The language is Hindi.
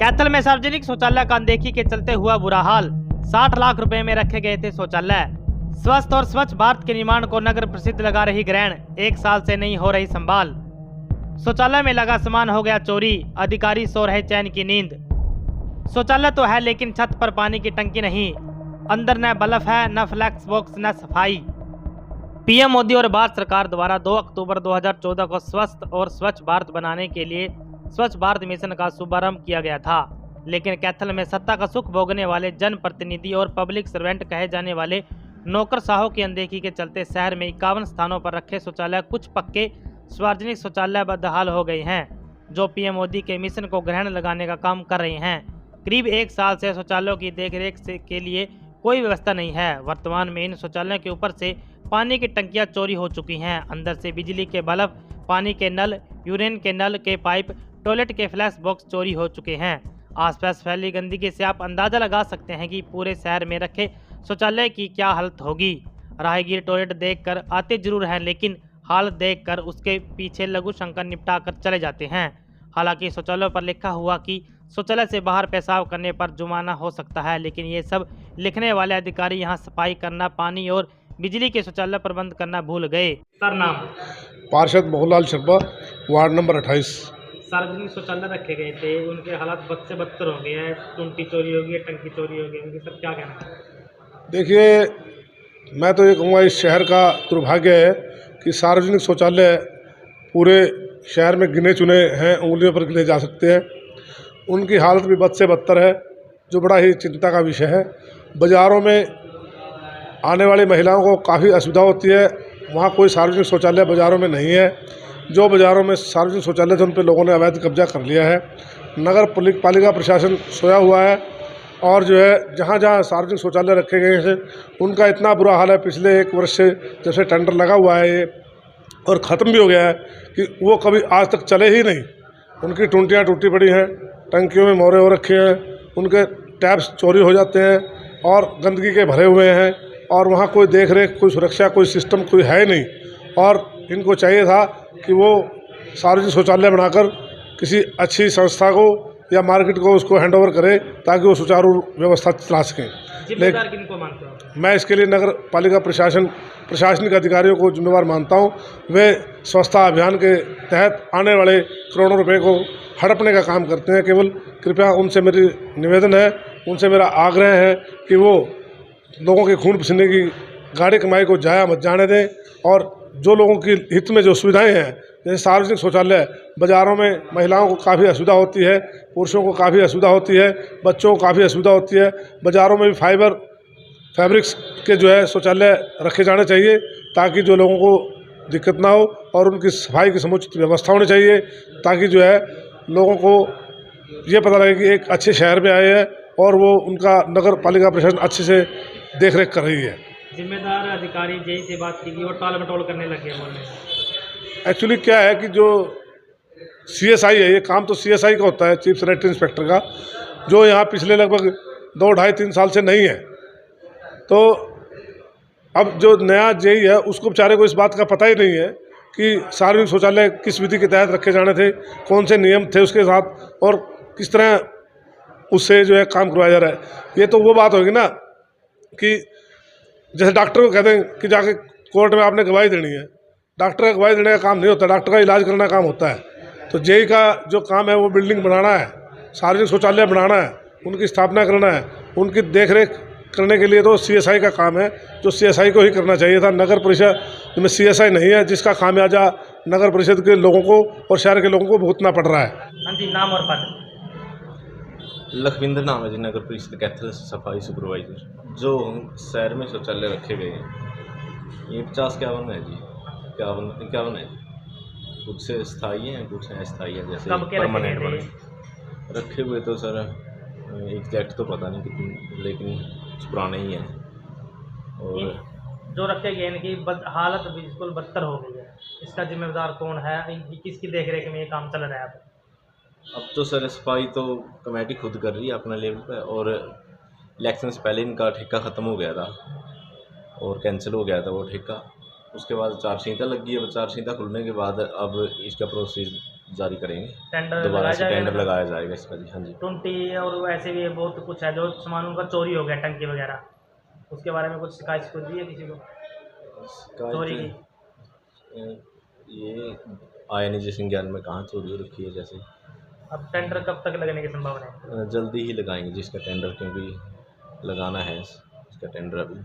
कैथल में सार्वजनिक शौचालय का अनदेखी के चलते हुआ बुरा हाल। 60 लाख रुपए में रखे गए थे शौचालय। स्वस्थ और स्वच्छ भारत के निर्माण को नगर प्रसिद्ध लगा रही ग्रहण, 1 साल से नहीं हो रही संभाल। शौचालय में लगा सामान हो गया चोरी, अधिकारी सो रहे चैन की नींद। शौचालय तो है लेकिन छत पर पानी की टंकी नहीं, अंदर न बल्ब है, न फ्लैक्स बॉक्स, न सफाई। पीएम मोदी और भारत सरकार द्वारा 2 अक्टूबर 2014 को स्वस्थ और स्वच्छ भारत बनाने के लिए स्वच्छ भारत मिशन का शुभारंभ किया गया था, लेकिन कैथल में सत्ता का सुख भोगने वाले जनप्रतिनिधि और पब्लिक सर्वेंट कहे जाने वाले नौकरशाहों की अनदेखी के चलते शहर में 51 स्थानों पर रखे शौचालय कुछ पक्के सार्वजनिक शौचालय बदहाल हो गए हैं, जो पीएम मोदी के मिशन को ग्रहण लगाने का काम कर रहे हैं। करीब 1 साल से शौचालयों की देखरेख के लिए कोई व्यवस्था नहीं है। वर्तमान में इन शौचालयों के ऊपर से पानी की टंकियां चोरी हो चुकी हैं, अंदर से बिजली के बल्ब, पानी के नल, यूरिन के नल के पाइप, टॉयलेट के फ्लैश बॉक्स चोरी हो चुके हैं। आसपास फैली गंदगी से आप अंदाजा लगा सकते हैं कि पूरे शहर में रखे शौचालय की क्या हालत होगी। राहगीर टॉयलेट देखकर आते जरूर हैं, लेकिन हालत देखकर उसके पीछे लघु शंका निपटा कर चले जाते हैं। हालांकि शौचालयों पर लिखा हुआ कि शौचालय से बाहर पेशाब करने पर जुर्माना हो सकता है, लेकिन ये सब लिखने वाले अधिकारी यहाँ सफाई करना, पानी और बिजली के शौचालय प्रबंध करना भूल गए। सर नाम? पार्षद मोहनलाल शर्मा, वार्ड नंबर 28। सार्वजनिक शौचालय रखे गए थे, उनके हालात बद से बदतर हो गए हैं, टूटी चोरी हो गई है, टंकी चोरी हो गई, उनके सब क्या कहना है? देखिए, मैं तो ये कहूँगा इस शहर का दुर्भाग्य है कि सार्वजनिक शौचालय पूरे शहर में गिने चुने हैं, उंगलियों पर गिने जा सकते हैं। उनकी हालत भी बद से बदतर है, जो बड़ा ही चिंता का विषय है। बाज़ारों में आने वाली महिलाओं को काफ़ी असुविधा होती है। वहाँ कोई सार्वजनिक शौचालय बाज़ारों में नहीं है। जो बाज़ारों में सार्वजनिक शौचालय थे उन पर लोगों ने अवैध कब्जा कर लिया है। नगर पालिका प्रशासन सोया हुआ है और जो है जहाँ जहाँ सार्वजनिक शौचालय रखे गए हैं उनका इतना बुरा हाल है। पिछले 1 वर्ष से जब से टेंडर लगा हुआ है ये और ख़त्म भी हो गया है कि वो कभी आज तक चले ही नहीं। उनकी टूटियाँ टूटी पड़ी हैं, टंकियों में मोरे हो रखे हैं, उनके टैप्स चोरी हो जाते हैं और गंदगी के भरे हुए हैं और वहाँ कोई देख रेख, कोई सुरक्षा, कोई सिस्टम कोई है नहीं। और इनको चाहिए था कि वो सार्वजनिक शौचालय बनाकर किसी अच्छी संस्था को या मार्केट को उसको हैंडओवर करे ताकि वो सुचारू व्यवस्था चला सकें। जिम्मेदार किनको मानते हो? मैं इसके लिए नगर पालिका प्रशासनिक अधिकारियों को जिम्मेवार मानता हूँ। वे स्वच्छता अभियान के तहत आने वाले करोड़ों रुपए को हड़पने का काम करते हैं। केवल कृपया उनसे मेरी निवेदन है, उनसे मेरा आग्रह है कि वो लोगों के खून पसीने की गाड़ी कमाई को जाया मत जाने दें और जो लोगों की हित में जो सुविधाएं हैं, जैसे सार्वजनिक शौचालय, बाज़ारों में महिलाओं को काफ़ी असुविधा होती है, पुरुषों को काफ़ी असुविधा होती है, बच्चों को काफ़ी असुविधा होती है। बाज़ारों में भी फैब्रिक्स के जो है शौचालय रखे जाने चाहिए ताकि जो लोगों को दिक्कत ना हो और उनकी सफाई की समुचित व्यवस्था होनी चाहिए ताकि जो है लोगों को ये पता लगे कि एक अच्छे शहर में आए हैं और वो उनका नगर पालिका प्रशासन अच्छे से देख रेख कर रही है। जिम्मेदार अधिकारी जेई से बात की और टाल मटोल करने लगे बोलने। एक्चुअली क्या है कि जो CSI है, ये काम तो CSI का होता है, चीफ सैनिटरी इंस्पेक्टर का, जो यहाँ पिछले लगभग 2, 2.5, 3 साल से नहीं है। तो अब जो नया जेई है उसको बेचारे को इस बात का पता ही नहीं है कि सार्वजनिक शौचालय किस विधि के तहत रखे जाने थे, कौन से नियम थे उसके साथ और किस तरह उससे जो है काम करवाया जा रहा है। ये तो वो बात होगी ना कि जैसे डॉक्टर को कहते हैं कि जाके कोर्ट में आपने गवाही देनी है। डॉक्टर का गवाही देने का काम नहीं होता, डॉक्टर का इलाज करने का काम होता है। तो जेई का जो काम है वो बिल्डिंग बनाना है, सार्वजनिक शौचालय बनाना है, उनकी स्थापना करना है, उनकी देखरेख करने के लिए तो CSI का काम है, जो CSI को ही करना चाहिए था। नगर परिषद में CSI नहीं है, जिसका खामियाजा नगर परिषद के लोगों को और शहर के लोगों को भुगतना पड़ रहा है। हाँ जी, नाम और पद? लखविंदर नाम है जी, नगर परिषद कैथल सफाई सुपरवाइजर। जो शहर में शौचालय रखे गए हैं ये 50-51 है जी, 51 है। कुछ से स्थायी हैं, कुछ अस्थायी हैं, जैसे परमानेंट बने रखे हुए। तो सर एग्जैक्ट तो पता नहीं कितनी, लेकिन पुराने ही हैं। और जो रखे गए इनकी हालत बिल्कुल बदतर हो गई है, इसका जिम्मेदार कौन है? किसकी देखरेख में ये काम चल रहा है? अब तो सर सफाई तो कमेटी खुद कर रही है अपना लेवल पे, और इलेक्शन से पहले इनका ठेका ख़त्म हो गया था और कैंसिल हो गया था वो ठेका। उसके बाद चार्जशीटा लगी है, चार्जशीटा खुलने के बाद अब इसका प्रोसेस जारी करेंगे, टेंडर दोबारा लगाया से जाएगा टेंडर ना? लगाया जाएगा इसका जी। हाँ जी। टुंटी और ऐसे भी बहुत कुछ है जो सामान उनका चोरी हो गया, टंकी वगैरह, उसके बारे में कुछ शिकायत को दी है किसी को चोरी की? शिकायत ये आया नहीं जिस ज्ञान में कहाँ चोरी हो रखी है। जैसे अब टेंडर कब तक लगने की संभावना है? जल्दी ही लगाएंगे जिसका टेंडर, क्योंकि लगाना है इसका टेंडर अभी।